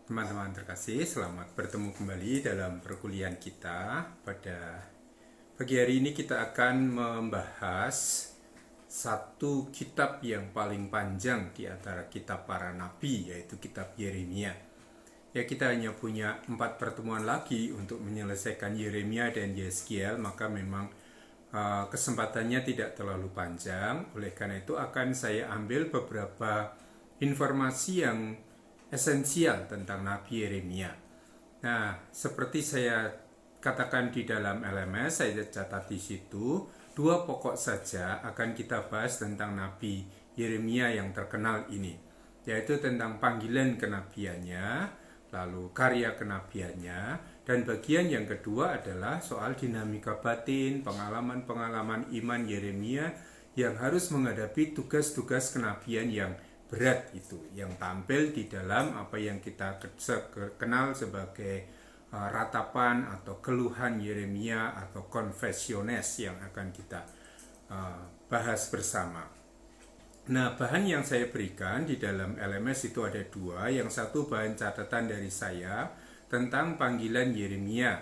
Teman-teman terkasih, selamat bertemu kembali dalam perkuliahan kita. Pada pagi hari ini kita akan membahas satu kitab yang paling panjang di antara kitab para nabi, yaitu kitab Yeremia. Ya, kita hanya punya 4 pertemuan lagi untuk menyelesaikan Yeremia dan Yeskiel, maka memang kesempatannya tidak terlalu panjang. Oleh karena itu akan saya ambil beberapa informasi yang esensial tentang Nabi Yeremia. Nah, seperti saya katakan di dalam LMS, saya catat di situ, 2 pokok saja akan kita bahas tentang Nabi Yeremia yang terkenal ini, yaitu tentang panggilan kenabiannya, lalu karya kenabiannya, dan bagian yang kedua adalah soal dinamika batin, pengalaman-pengalaman iman Yeremia yang harus menghadapi tugas-tugas kenabian yang berat itu, yang tampil di dalam apa yang kita kenal sebagai ratapan atau keluhan Yeremia atau confessiones yang akan kita bahas bersama. Nah, bahan yang saya berikan di dalam LMS itu ada 2. Yang satu bahan catatan dari saya tentang panggilan Yeremia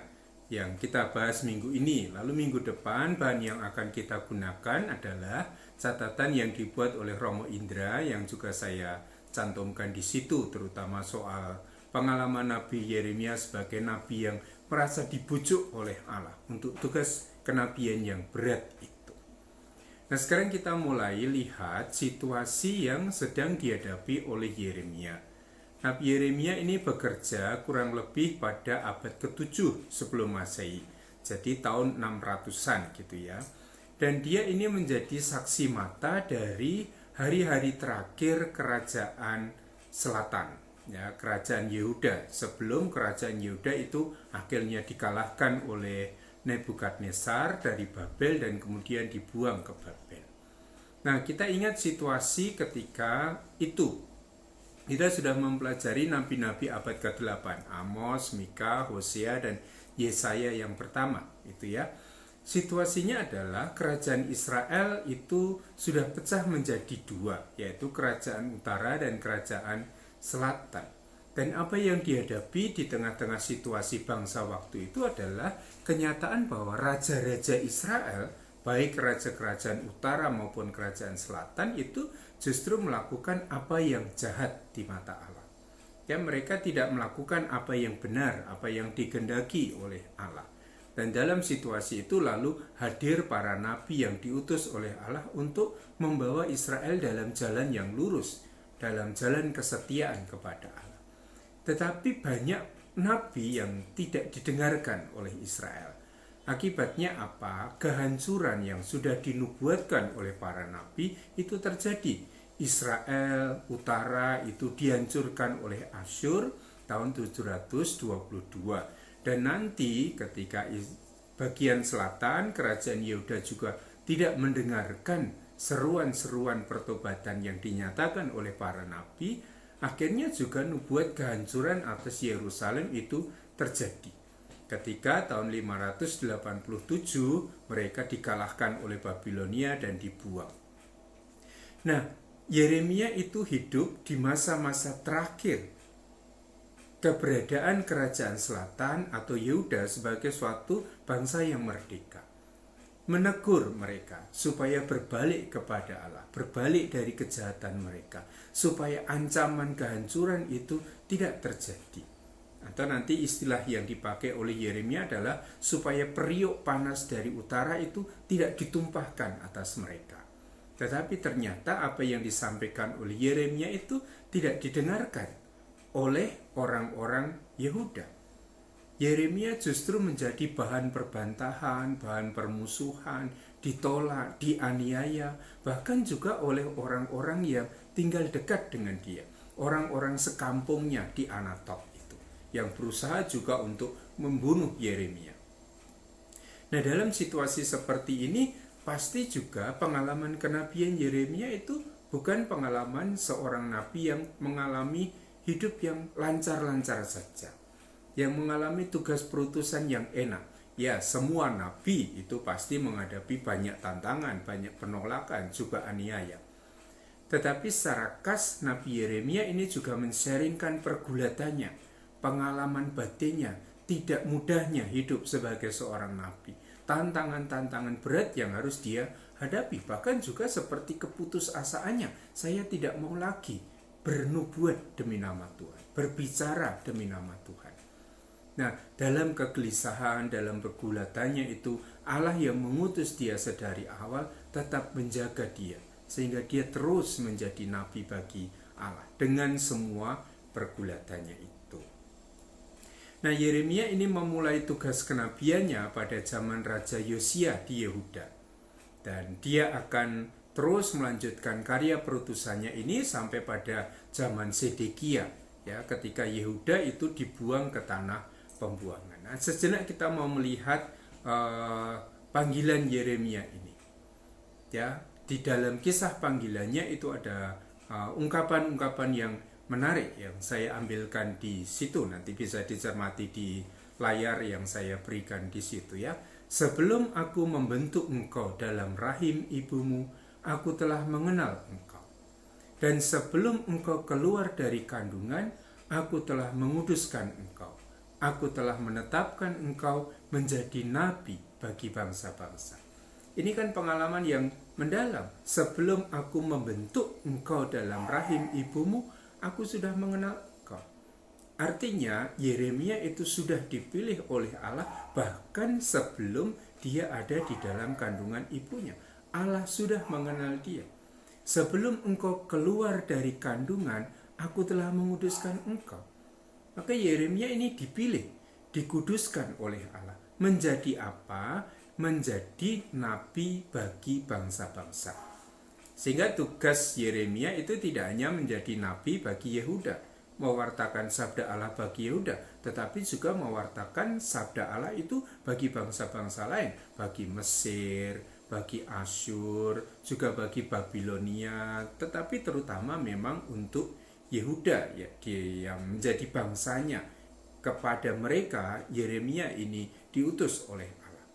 yang kita bahas minggu ini. Lalu minggu depan bahan yang akan kita gunakan adalah catatan yang dibuat oleh Romo Indra yang juga saya cantumkan di situ, terutama soal pengalaman Nabi Yeremia sebagai nabi yang merasa dibujuk oleh Allah untuk tugas kenabian yang berat itu. Nah, sekarang kita mulai lihat situasi yang sedang dihadapi oleh Yeremia. Nabi Yeremia ini bekerja kurang lebih pada abad ke-7 sebelum Masehi. Jadi tahun 600-an gitu ya. Dan dia ini menjadi saksi mata dari hari-hari terakhir kerajaan selatan, ya, kerajaan Yehuda. Sebelum kerajaan Yehuda itu akhirnya dikalahkan oleh Nebukadnezar dari Babel dan kemudian dibuang ke Babel. Nah, kita ingat situasi ketika itu. Kita sudah mempelajari nabi-nabi abad ke-8, Amos, Mika, Hosea, dan Yesaya yang pertama, itu ya. Situasinya adalah kerajaan Israel itu sudah pecah menjadi 2, yaitu kerajaan utara dan kerajaan selatan. Dan apa yang dihadapi di tengah-tengah situasi bangsa waktu itu adalah kenyataan bahwa raja-raja Israel, baik raja kerajaan utara maupun kerajaan selatan, itu justru melakukan apa yang jahat di mata Allah. Ya, mereka tidak melakukan apa yang benar, apa yang dikehendaki oleh Allah. Dan dalam situasi itu lalu hadir para nabi yang diutus oleh Allah untuk membawa Israel dalam jalan yang lurus, dalam jalan kesetiaan kepada Allah. Tetapi banyak nabi yang tidak didengarkan oleh Israel. Akibatnya apa? Kehancuran yang sudah dinubuatkan oleh para nabi itu terjadi. Israel utara itu dihancurkan oleh Asyur tahun 722. Dan nanti ketika bagian selatan, kerajaan Yehuda juga tidak mendengarkan seruan-seruan pertobatan yang dinyatakan oleh para nabi, akhirnya juga nubuat kehancuran atas Yerusalem itu terjadi. Ketika tahun 587 mereka dikalahkan oleh Babilonia dan dibuang. Nah, Yeremia itu hidup di masa-masa terakhir keberadaan kerajaan selatan atau Yehuda sebagai suatu bangsa yang merdeka. Menegur mereka supaya berbalik kepada Allah, berbalik dari kejahatan mereka, supaya ancaman kehancuran itu tidak terjadi. Atau nanti istilah yang dipakai oleh Yeremia adalah supaya periuk panas dari utara itu tidak ditumpahkan atas mereka. Tetapi ternyata apa yang disampaikan oleh Yeremia itu tidak didengarkan oleh orang-orang Yehuda. Yeremia justru menjadi bahan perbantahan, bahan permusuhan, ditolak, dianiaya, bahkan juga oleh orang-orang yang tinggal dekat dengan dia, orang-orang sekampungnya di Anatot itu, yang berusaha juga untuk membunuh Yeremia. Nah, dalam situasi seperti ini, pasti juga pengalaman kenabian Yeremia itu bukan pengalaman seorang nabi yang mengalami hidup yang lancar-lancar saja, yang mengalami tugas perutusan yang enak. Ya, semua nabi itu pasti menghadapi banyak tantangan, banyak penolakan, juga aniaya. Tetapi secara khas Nabi Yeremia ini juga men-sharingkan pergulatannya, pengalaman batinnya, tidak mudahnya hidup sebagai seorang nabi. Tantangan-tantangan berat yang harus dia hadapi. Bahkan juga seperti keputusasaannya. Saya tidak mau lagi bernubuat demi nama Tuhan, berbicara demi nama Tuhan. Nah, dalam kegelisahan, dalam pergulatannya itu, Allah yang mengutus dia sedari awal tetap menjaga dia, sehingga dia terus menjadi nabi bagi Allah dengan semua pergulatannya itu. Nah, Yeremia ini memulai tugas kenabiannya pada zaman Raja Yosia di Yehuda, dan dia akan terus melanjutkan karya perutusannya ini sampai pada zaman Sedekia, ya, ketika Yehuda itu dibuang ke tanah pembuangan. Nah, sejenak kita mau melihat panggilan Yeremia ini. Ya, di dalam kisah panggilannya itu ada ungkapan-ungkapan yang menarik yang saya ambilkan di situ. Nanti bisa dicermati di layar yang saya berikan di situ, ya. Sebelum aku membentuk engkau dalam rahim ibumu, aku telah mengenal engkau. Dan sebelum engkau keluar dari kandungan, aku telah menguduskan engkau. Aku telah menetapkan engkau menjadi nabi bagi bangsa-bangsa. Ini kan pengalaman yang mendalam. Sebelum aku membentuk engkau dalam rahim ibumu, aku sudah mengenal engkau. Artinya Yeremia itu sudah dipilih oleh Allah bahkan sebelum dia ada di dalam kandungan ibunya. Allah sudah mengenal dia. Sebelum engkau keluar dari kandungan, aku telah menguduskan engkau. Maka Yeremia ini dipilih, dikuduskan oleh Allah. Menjadi apa? Menjadi nabi bagi bangsa-bangsa. Sehingga tugas Yeremia itu tidak hanya menjadi nabi bagi Yehuda, mewartakan sabda Allah bagi Yehuda, tetapi juga mewartakan sabda Allah itu bagi bangsa-bangsa lain, bagi Mesir, bagi Asyur, juga bagi Babilonia, tetapi terutama memang untuk Yehuda, ya, dia yang menjadi bangsanya. Kepada mereka Yeremia ini diutus oleh Allah.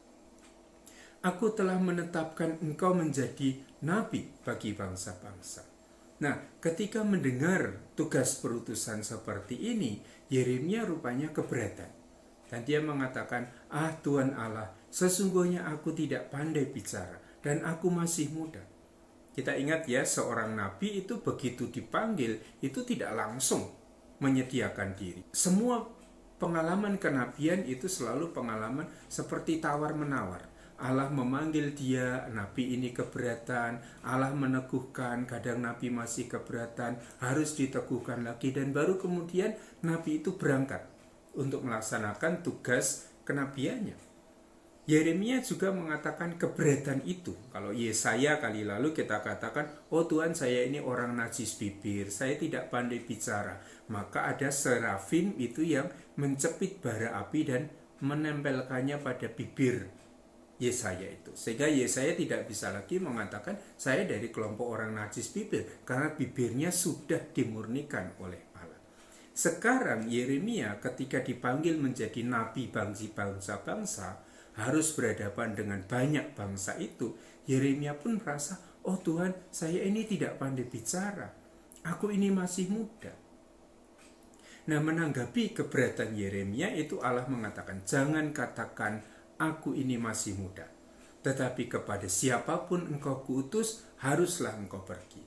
Aku telah menetapkan engkau menjadi nabi bagi bangsa-bangsa. Nah, ketika mendengar tugas perutusan seperti ini, Yeremia rupanya keberatan. Dan dia mengatakan, Tuhan Allah, sesungguhnya aku tidak pandai bicara dan aku masih muda. Kita ingat ya, seorang nabi itu begitu dipanggil, itu tidak langsung menyediakan diri. Semua pengalaman kenabian itu selalu pengalaman seperti tawar-menawar. Allah memanggil dia, nabi ini keberatan, Allah meneguhkan, kadang nabi masih keberatan, harus diteguhkan lagi, dan baru kemudian nabi itu berangkat untuk melaksanakan tugas kenabiannya. Yeremia juga mengatakan keberatan itu. Kalau Yesaya kali lalu kita katakan, oh Tuhan, saya ini orang najis bibir, saya tidak pandai bicara. Maka ada serafim itu yang mencepit bara api dan menempelkannya pada bibir Yesaya itu. Sehingga Yesaya tidak bisa lagi mengatakan saya dari kelompok orang najis bibir, karena bibirnya sudah dimurnikan oleh Allah. Sekarang Yeremia ketika dipanggil menjadi nabi bagi bangsa-bangsa, harus berhadapan dengan banyak bangsa itu, Yeremia pun merasa, oh Tuhan, saya ini tidak pandai bicara, aku ini masih muda. Nah, menanggapi keberatan Yeremia itu Allah mengatakan, jangan katakan aku ini masih muda, tetapi kepada siapapun engkau kuutus, haruslah engkau pergi,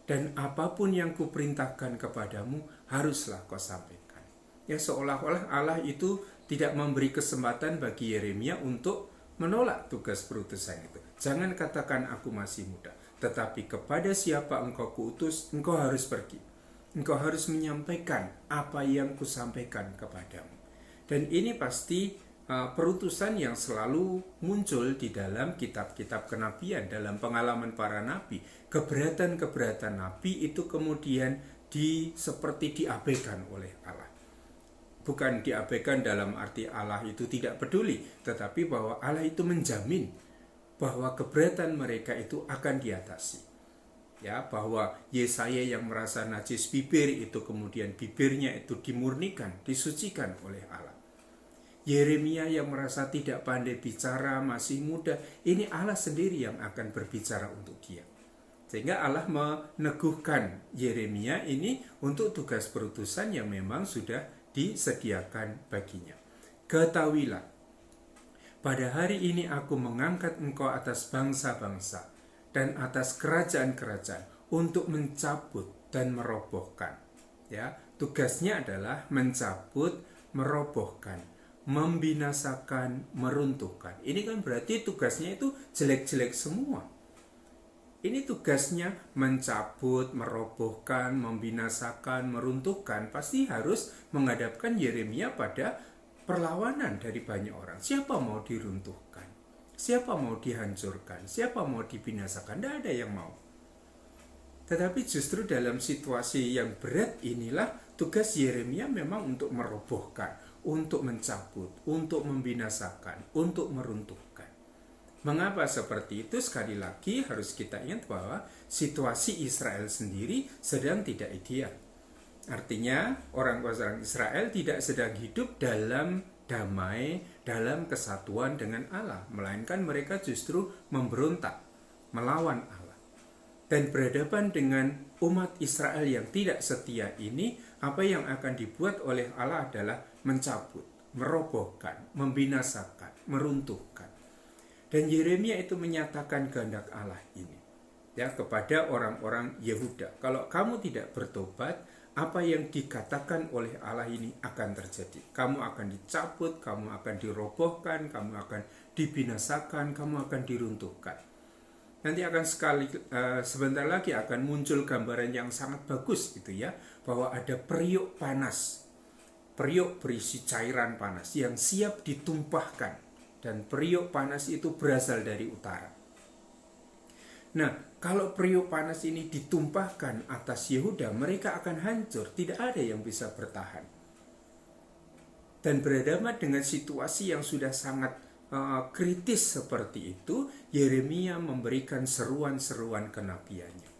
dan apapun yang kuperintahkan kepadamu, haruslah kau sampaikan. Ya, seolah-olah Allah itu tidak memberi kesempatan bagi Yeremia untuk menolak tugas perutusan itu. Jangan katakan aku masih muda, tetapi kepada siapa engkau kuutus, engkau harus pergi. Engkau harus menyampaikan apa yang kusampaikan kepadamu. Dan ini pasti perutusan yang selalu muncul di dalam kitab-kitab kenabian, dalam pengalaman para nabi. Keberatan-keberatan nabi itu kemudian seperti diabaikan oleh Allah. Bukan diabaikan dalam arti Allah itu tidak peduli, tetapi bahwa Allah itu menjamin bahwa keberatan mereka itu akan diatasi. Ya, bahwa Yesaya yang merasa najis bibir itu kemudian bibirnya itu dimurnikan, disucikan oleh Allah. Yeremia yang merasa tidak pandai bicara, masih muda, ini Allah sendiri yang akan berbicara untuk dia. Sehingga Allah meneguhkan Yeremia ini untuk tugas perutusan yang memang sudah disediakan baginya. Ketahuilah, pada hari ini aku mengangkat engkau atas bangsa-bangsa dan atas kerajaan-kerajaan untuk mencabut dan merobohkan. Ya, tugasnya adalah mencabut, merobohkan, membinasakan, meruntuhkan. Ini kan berarti tugasnya itu jelek-jelek semua. Ini tugasnya mencabut, merobohkan, membinasakan, meruntuhkan. Pasti harus menghadapkan Yeremia pada perlawanan dari banyak orang. Siapa mau diruntuhkan? Siapa mau dihancurkan? Siapa mau dibinasakan? Tidak ada yang mau. Tetapi justru dalam situasi yang berat inilah tugas Yeremia memang untuk merobohkan, untuk mencabut, untuk membinasakan, untuk meruntuhkan. Mengapa seperti itu? Sekali lagi harus kita ingat bahwa situasi Israel sendiri sedang tidak ideal. Artinya orang-orang Israel tidak sedang hidup dalam damai, dalam kesatuan dengan Allah, melainkan mereka justru memberontak, melawan Allah. Dan berhadapan dengan umat Israel yang tidak setia ini, apa yang akan dibuat oleh Allah adalah mencabut, merobohkan, membinasakan, meruntuhkan. Dan Yeremia itu menyatakan kehendak Allah ini ya kepada orang-orang Yehuda. Kalau kamu tidak bertobat, apa yang dikatakan oleh Allah ini akan terjadi. Kamu akan dicabut, kamu akan dirobohkan, kamu akan dibinasakan, kamu akan diruntuhkan. Nanti akan sebentar lagi akan muncul gambaran yang sangat bagus gitu ya, bahwa ada periuk panas, periuk berisi cairan panas yang siap ditumpahkan, dan periuk panas itu berasal dari utara. Nah, kalau periuk panas ini ditumpahkan atas Yehuda, mereka akan hancur, tidak ada yang bisa bertahan. Dan berhadapan dengan situasi yang sudah sangat kritis seperti itu, Yeremia memberikan seruan-seruan kenabiannya.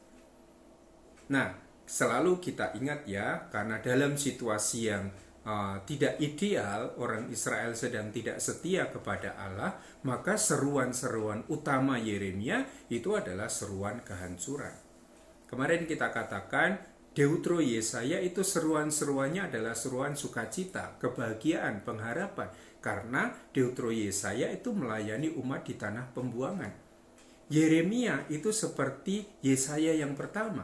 Nah, selalu kita ingat ya, karena dalam situasi yang tidak ideal, orang Israel sedang tidak setia kepada Allah, maka seruan-seruan utama Yeremia itu adalah seruan kehancuran. Kemarin kita katakan Deutro Yesaya itu seruan-seruannya adalah seruan sukacita, kebahagiaan, pengharapan. Karena Deutro Yesaya itu melayani umat di tanah pembuangan. Yeremia itu seperti Yesaya yang pertama.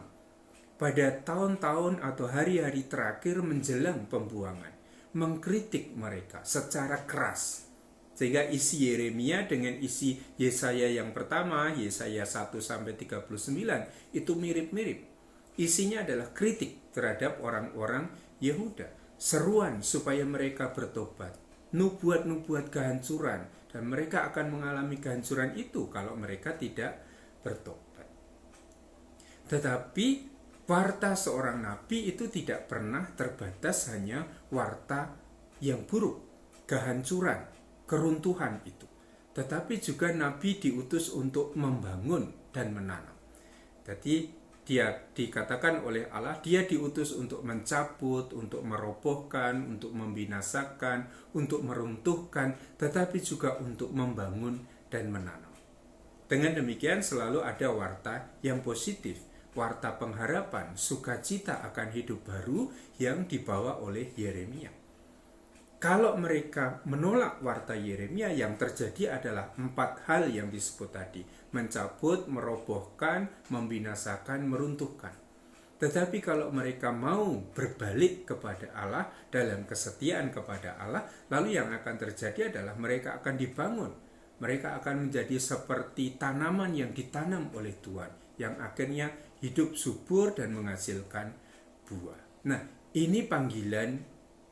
Pada tahun-tahun atau hari-hari terakhir menjelang pembuangan, mengkritik mereka secara keras. Sehingga isi Yeremia dengan isi Yesaya yang pertama, Yesaya 1-39, itu mirip-mirip. Isinya adalah kritik terhadap orang-orang Yehuda. Seruan supaya mereka bertobat. Nubuat-nubuat kehancuran, dan mereka akan mengalami kehancuran itu kalau mereka tidak bertobat. Tetapi warta seorang nabi itu tidak pernah terbatas hanya warta yang buruk, kehancuran, keruntuhan itu. Tetapi juga nabi diutus untuk membangun dan menanam. Jadi dia dikatakan oleh Allah, dia diutus untuk mencabut, untuk merobohkan, untuk membinasakan, untuk meruntuhkan, tetapi juga untuk membangun dan menanam. Dengan demikian selalu ada warta yang positif, warta pengharapan, sukacita akan hidup baru yang dibawa oleh Yeremia. Kalau mereka menolak warta Yeremia, yang terjadi adalah 4 hal yang disebut tadi: mencabut, merobohkan, membinasakan, meruntuhkan. Tetapi kalau mereka mau berbalik kepada Allah dalam kesetiaan kepada Allah, lalu yang akan terjadi adalah mereka akan dibangun. Mereka akan menjadi seperti tanaman yang ditanam oleh Tuhan, yang akhirnya hidup subur dan menghasilkan buah. Nah, ini panggilan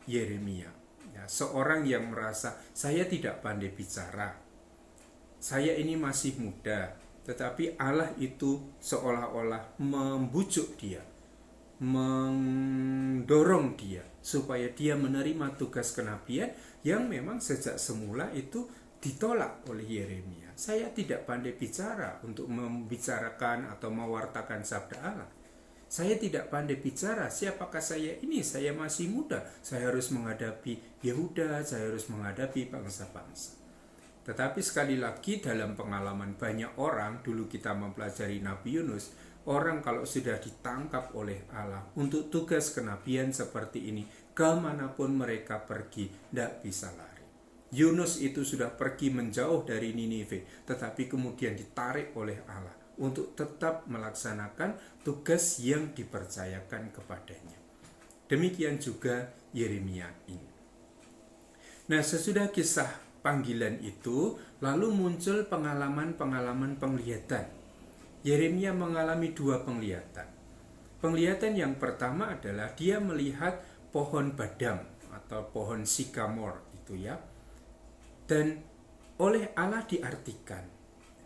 Yeremia. Seorang yang merasa saya tidak pandai bicara, saya ini masih muda, tetapi Allah itu seolah-olah membujuk dia, mendorong dia supaya dia menerima tugas kenabian yang memang sejak semula itu ditolak oleh Yeremia. Saya tidak pandai bicara untuk membicarakan atau mewartakan sabda Allah. Saya tidak pandai bicara, siapakah saya ini? Saya masih muda, saya harus menghadapi Yehuda, saya harus menghadapi bangsa-bangsa. Tetapi sekali lagi dalam pengalaman banyak orang, dulu kita mempelajari Nabi Yunus, orang kalau sudah ditangkap oleh Allah untuk tugas kenabian seperti ini, kemanapun mereka pergi, tidak bisa lari. Yunus itu sudah pergi menjauh dari Ninive, tetapi kemudian ditarik oleh Allah untuk tetap melaksanakan tugas yang dipercayakan kepadanya. Demikian juga Yeremia ini. Nah, sesudah kisah panggilan itu, lalu muncul pengalaman-pengalaman penglihatan. Yeremia mengalami 2 penglihatan. Penglihatan yang pertama adalah dia melihat pohon badam atau pohon sikamor itu ya. Dan oleh Allah diartikan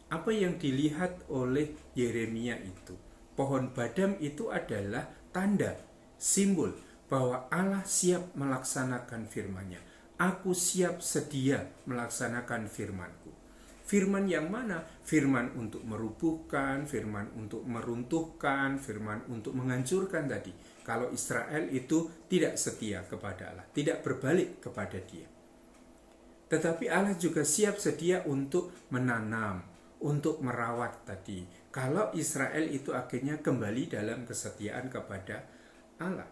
apa yang dilihat oleh Yeremia itu. Pohon badam itu adalah tanda, simbol bahwa Allah siap melaksanakan firman-Nya. Aku siap sedia melaksanakan firman-Ku. Firman yang mana? Firman untuk merubuhkan, firman untuk meruntuhkan, firman untuk menghancurkan tadi. Kalau Israel itu tidak setia kepada Allah, tidak berbalik kepada Dia. Tetapi Allah juga siap sedia untuk menanam, untuk merawat tadi. Kalau Israel itu akhirnya kembali dalam kesetiaan kepada Allah.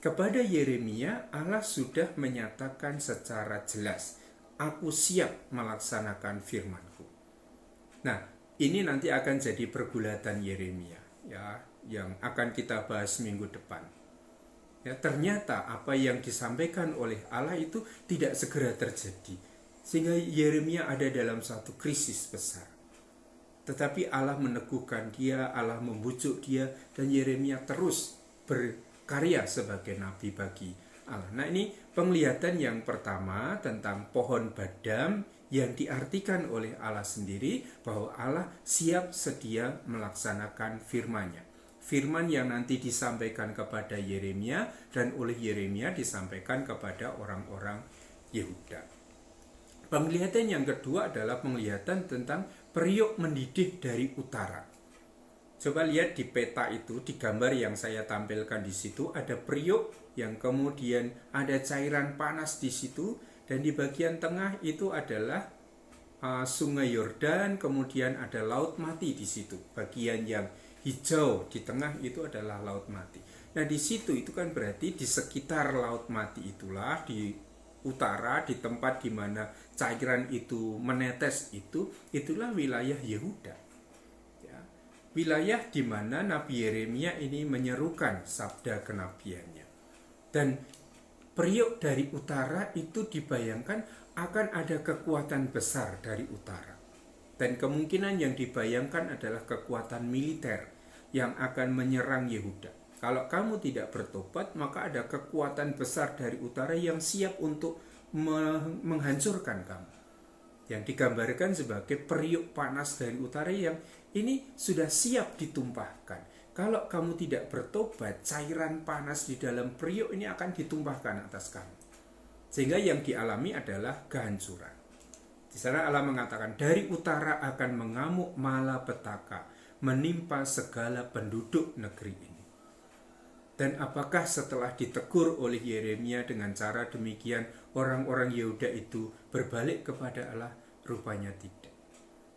Kepada Yeremia, Allah sudah menyatakan secara jelas, aku siap melaksanakan firman-Ku. Nah, ini nanti akan jadi pergulatan Yeremia ya, yang akan kita bahas minggu depan. Ya, ternyata apa yang disampaikan oleh Allah itu tidak segera terjadi. Sehingga Yeremia ada dalam satu krisis besar. Tetapi Allah meneguhkan dia, Allah membujuk dia, dan Yeremia terus berkarya sebagai nabi bagi Allah. Nah, ini penglihatan yang pertama tentang pohon badam yang diartikan oleh Allah sendiri bahwa Allah siap sedia melaksanakan firman-Nya. Firman yang nanti disampaikan kepada Yeremia dan oleh Yeremia disampaikan kepada orang-orang Yehuda. Penglihatan yang kedua adalah penglihatan tentang periuk mendidih dari utara. Coba lihat di peta itu, di gambar yang saya tampilkan di situ ada periuk yang kemudian ada cairan panas di situ, dan di bagian tengah itu adalah sungai Yordan, kemudian ada laut mati di situ. Bagian yang hijau di tengah itu adalah laut mati. Nah, di situ itu kan berarti di sekitar laut mati itulah, di utara, di tempat di mana cairan itu menetes itu, itulah wilayah Yehuda. Ya, wilayah di mana Nabi Yeremia ini menyerukan sabda kenabiannya. Dan periuk dari utara itu dibayangkan akan ada kekuatan besar dari utara. Dan kemungkinan yang dibayangkan adalah kekuatan militer yang akan menyerang Yehuda. Kalau kamu tidak bertobat, maka ada kekuatan besar dari utara yang siap untuk menghancurkan kamu. Yang digambarkan sebagai periuk panas dari utara yang ini sudah siap ditumpahkan. Kalau kamu tidak bertobat, cairan panas di dalam periuk ini akan ditumpahkan atas kamu. Sehingga yang dialami adalah kehancuran. Di sana Allah mengatakan, dari utara akan mengamuk malapetaka, menimpa segala penduduk negeri ini. Dan apakah setelah ditegur oleh Yeremia dengan cara demikian, orang-orang Yehuda itu berbalik kepada Allah? Rupanya tidak.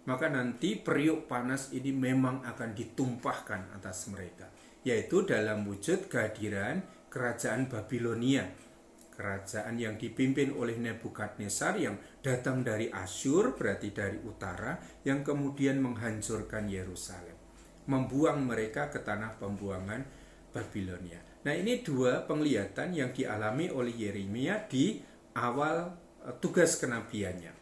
Maka nanti periuk panas ini memang akan ditumpahkan atas mereka, yaitu dalam wujud kehadiran kerajaan Babilonia. Kerajaan yang dipimpin oleh Nebukadnezar yang datang dari Asyur, berarti dari utara, yang kemudian menghancurkan Yerusalem, membuang mereka ke tanah pembuangan Babilonia. Nah, ini 2 penglihatan yang dialami oleh Yeremia di awal tugas kenabiannya.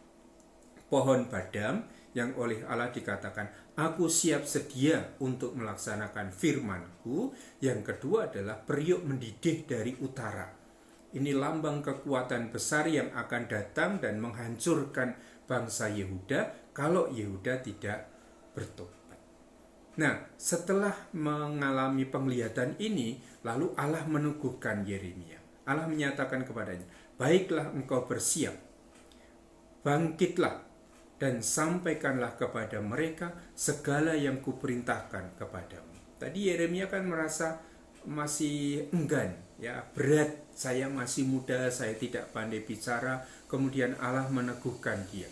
Pohon badam yang oleh Allah dikatakan, aku siap sedia untuk melaksanakan firman-Ku. Yang kedua adalah periuk mendidih dari utara. Ini lambang kekuatan besar yang akan datang dan menghancurkan bangsa Yehuda kalau Yehuda tidak bertobat. Nah, setelah mengalami penglihatan ini, lalu Allah meneguhkan Yeremia. Allah menyatakan kepadanya, baiklah engkau bersiap, bangkitlah dan sampaikanlah kepada mereka segala yang kuperintahkan kepadamu. Tadi Yeremia kan merasa masih enggan, ya, berat, saya masih muda, saya tidak pandai bicara. Kemudian Allah meneguhkan dia.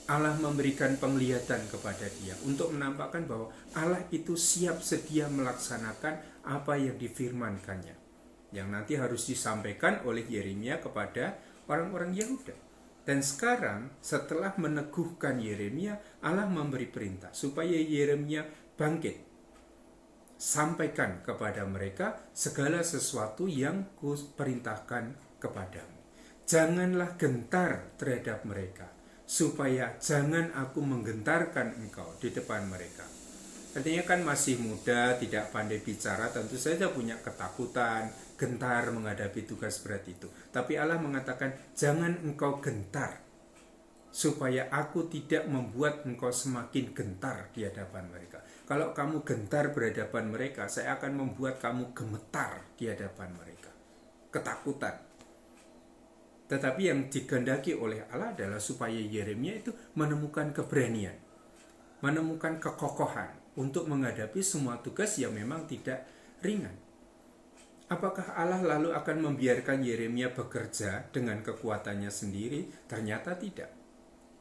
Allah memberikan penglihatan kepada dia untuk menampakkan bahwa Allah itu siap sedia melaksanakan apa yang difirmankannya. yang nanti harus disampaikan oleh Yeremia kepada orang-orang Yehuda. Dan sekarang setelah meneguhkan Yeremia, Allah memberi perintah supaya Yeremia bangkit. Sampaikan kepada mereka segala sesuatu yang kuperintahkan kepadamu. Janganlah gentar terhadap mereka, supaya jangan aku menggentarkan engkau di depan mereka. Artinya kan masih muda, tidak pandai bicara, tentu saja punya ketakutan, gentar menghadapi tugas berat itu. Tapi Allah mengatakan, jangan engkau gentar, supaya aku tidak membuat engkau semakin gentar di hadapan mereka. Kalau kamu gentar berhadapan mereka, saya akan membuat kamu gemetar di hadapan mereka. Ketakutan. Tetapi yang dikehendaki oleh Allah adalah supaya Yeremia itu menemukan keberanian, menemukan kekokohan untuk menghadapi semua tugas yang memang tidak ringan. Apakah Allah lalu akan membiarkan Yeremia bekerja dengan kekuatannya sendiri? Ternyata tidak.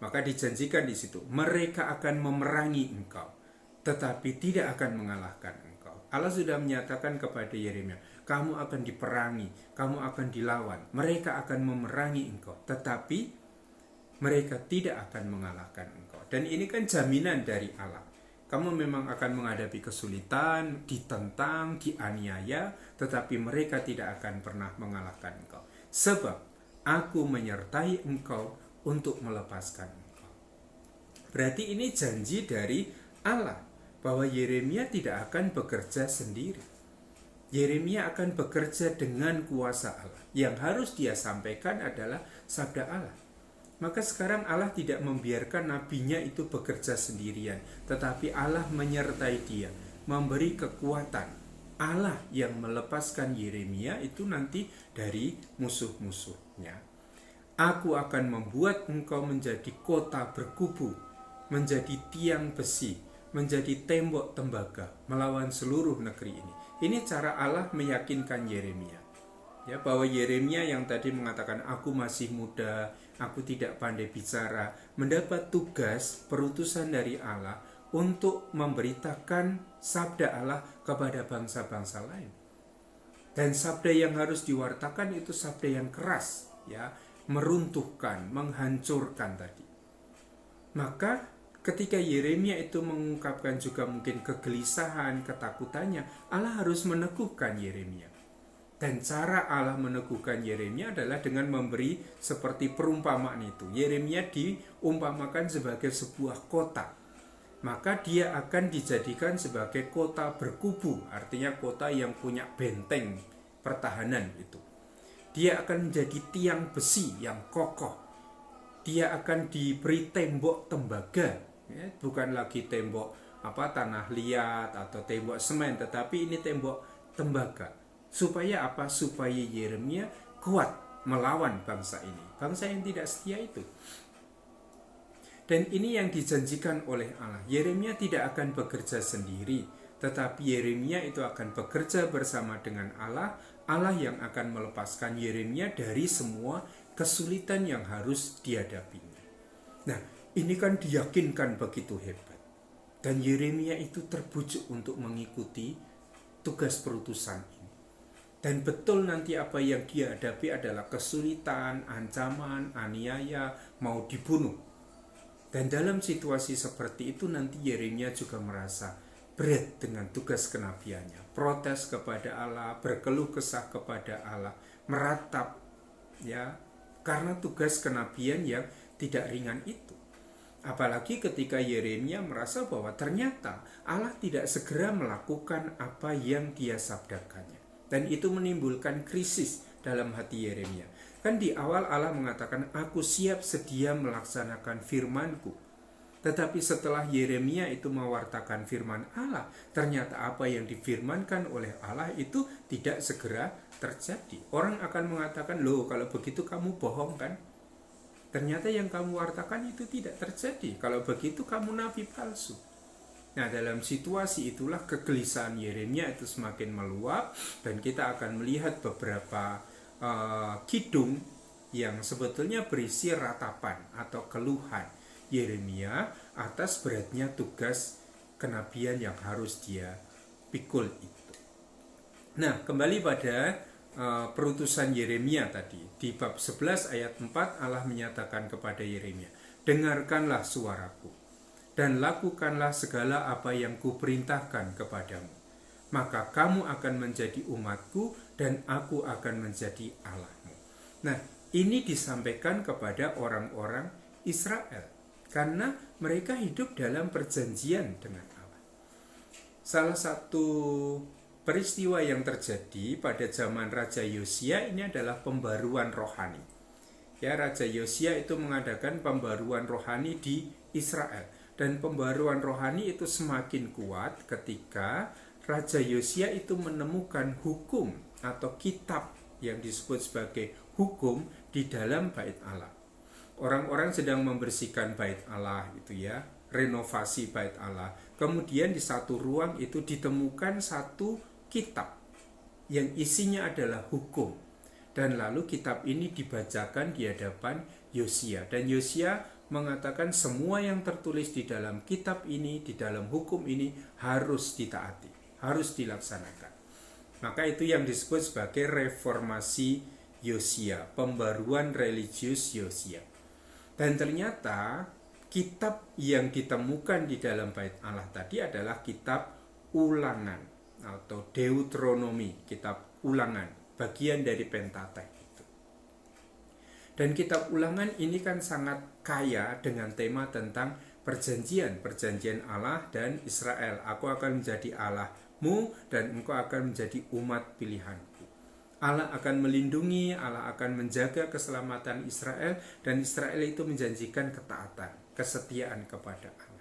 Maka dijanjikan di situ, mereka akan memerangi engkau, tetapi tidak akan mengalahkan engkau. Allah sudah menyatakan kepada Yeremia, kamu akan diperangi, kamu akan dilawan, mereka akan memerangi engkau, tetapi mereka tidak akan mengalahkan engkau. Dan ini kan jaminan dari Allah. Kamu memang akan menghadapi kesulitan, ditentang, dianiaya, tetapi mereka tidak akan pernah mengalahkan engkau. Sebab aku menyertai engkau untuk melepaskan engkau. Berarti ini janji dari Allah bahwa Yeremia tidak akan bekerja sendiri. Yeremia akan bekerja dengan kuasa Allah. Yang harus dia sampaikan adalah sabda Allah. Maka sekarang Allah tidak membiarkan nabinya itu bekerja sendirian, tetapi Allah menyertai dia, memberi kekuatan. Allah yang melepaskan Yeremia itu nanti dari musuh-musuhnya. Aku akan membuat engkau menjadi kota berkubu, menjadi tiang besi, menjadi tembok tembaga, melawan seluruh negeri ini. Ini cara Allah meyakinkan Yeremia. Ya, bahwa Yeremia yang tadi mengatakan aku masih muda, aku tidak pandai bicara, mendapat tugas perutusan dari Allah untuk memberitakan sabda Allah kepada bangsa-bangsa lain. Dan sabda yang harus diwartakan itu sabda yang keras, ya, meruntuhkan, menghancurkan tadi. Maka ketika Yeremia itu mengungkapkan juga mungkin kegelisahan, ketakutannya, Allah harus meneguhkan Yeremia. Dan cara Allah meneguhkan Yeremia adalah dengan memberi seperti perumpamaan itu. Yeremia diumpamakan sebagai sebuah kota. Maka dia akan dijadikan sebagai kota berkubu, artinya kota yang punya benteng pertahanan itu. Dia akan menjadi tiang besi yang kokoh. Dia akan diberi tembok tembaga, ya, bukan lagi tembok tanah liat atau tembok semen, tetapi ini tembok tembaga. Supaya apa? Supaya Yeremia kuat melawan bangsa ini, bangsa yang tidak setia itu. Dan ini yang dijanjikan oleh Allah. Yeremia tidak akan bekerja sendiri, tetapi Yeremia itu akan bekerja bersama dengan Allah, Allah yang akan melepaskan Yeremia dari semua kesulitan yang harus dihadapinya. Nah, ini kan diyakinkan begitu hebat. Dan Yeremia itu terbujuk untuk mengikuti tugas perutusan ini. Dan betul nanti apa yang dia hadapi adalah kesulitan, ancaman, aniaya, mau dibunuh. Dan dalam situasi seperti itu nanti Yeremia juga merasa berat dengan tugas kenabiannya, protes kepada Allah, berkeluh kesah kepada Allah, meratap, ya, karena tugas kenabian yang tidak ringan itu. Apalagi ketika Yeremia merasa bahwa ternyata Allah tidak segera melakukan apa yang dia sabdakannya. Dan itu menimbulkan krisis dalam hati Yeremia. Kan di awal Allah mengatakan, aku siap sedia melaksanakan firman-Ku. Tetapi setelah Yeremia itu mewartakan firman Allah, ternyata apa yang difirmankan oleh Allah itu tidak segera terjadi. Orang akan mengatakan, loh kalau begitu kamu bohong kan? Ternyata yang kamu wartakan itu tidak terjadi. Kalau begitu kamu nabi palsu. Nah, dalam situasi itulah kegelisahan Yeremia itu semakin meluap, dan kita akan melihat beberapa kidung yang sebetulnya berisi ratapan atau keluhan Yeremia atas beratnya tugas kenabian yang harus dia pikul itu. Nah, kembali pada perutusan Yeremia tadi. Di bab 11 ayat 4 Allah menyatakan kepada Yeremia, dengarkanlah suaraku dan lakukanlah segala apa yang kuperintahkan kepadamu. Maka kamu akan menjadi umatku dan aku akan menjadi Allahmu. Nah, ini disampaikan kepada orang-orang Israel karena mereka hidup dalam perjanjian dengan Allah. Salah satu peristiwa yang terjadi pada zaman Raja Yosia ini adalah pembaruan rohani. Ya, Raja Yosia itu mengadakan pembaruan rohani di Israel. Dan pembaruan rohani itu semakin kuat ketika Raja Yosia itu menemukan hukum atau kitab yang disebut sebagai hukum di dalam bait Allah. Orang-orang sedang membersihkan bait Allah itu ya, renovasi bait Allah. Kemudian di satu ruang itu ditemukan satu kitab yang isinya adalah hukum. Dan lalu kitab ini dibacakan di hadapan Yosia. Dan Yosia mengatakan semua yang tertulis di dalam kitab ini, di dalam hukum ini harus ditaati, harus dilaksanakan. Maka itu yang disebut sebagai reformasi Yosia, pembaruan religius Yosia. Dan ternyata kitab yang ditemukan di dalam bait Allah tadi adalah kitab Ulangan atau Deuteronomi, kitab Ulangan, bagian dari Pentatek itu. Dan kitab Ulangan ini kan sangat kaya dengan tema tentang perjanjian Allah dan Israel. Aku akan menjadi Allahmu dan engkau akan menjadi umat pilihanku. Allah akan melindungi, Allah akan menjaga keselamatan Israel, dan Israel itu menjanjikan ketaatan, kesetiaan kepada Allah.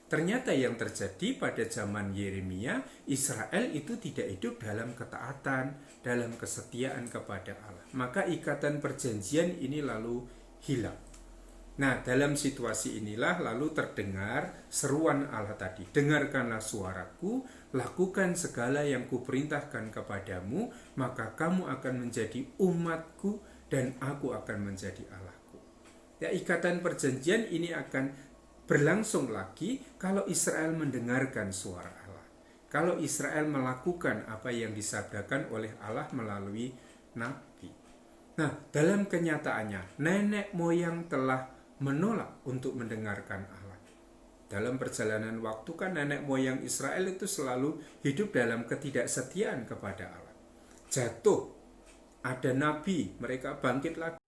Ternyata yang terjadi pada zaman Yeremia, Israel itu tidak hidup dalam ketaatan, dalam kesetiaan kepada Allah. Maka ikatan perjanjian ini lalu hilang. Nah, dalam situasi inilah lalu terdengar seruan Allah tadi. Dengarkanlah suaraku, lakukan segala yang kuperintahkan kepadamu, maka kamu akan menjadi umatku dan aku akan menjadi Allahku. Ya, ikatan perjanjian ini akan berlangsung lagi kalau Israel mendengarkan suara Allah. Kalau Israel melakukan apa yang disabdakan oleh Allah melalui nabi. Nah, dalam kenyataannya, nenek moyang telah menolak untuk mendengarkan Allah. Dalam perjalanan waktu kan nenek moyang Israel itu selalu hidup dalam ketidaksetiaan kepada Allah. Jatuh, ada nabi, mereka bangkit lagi.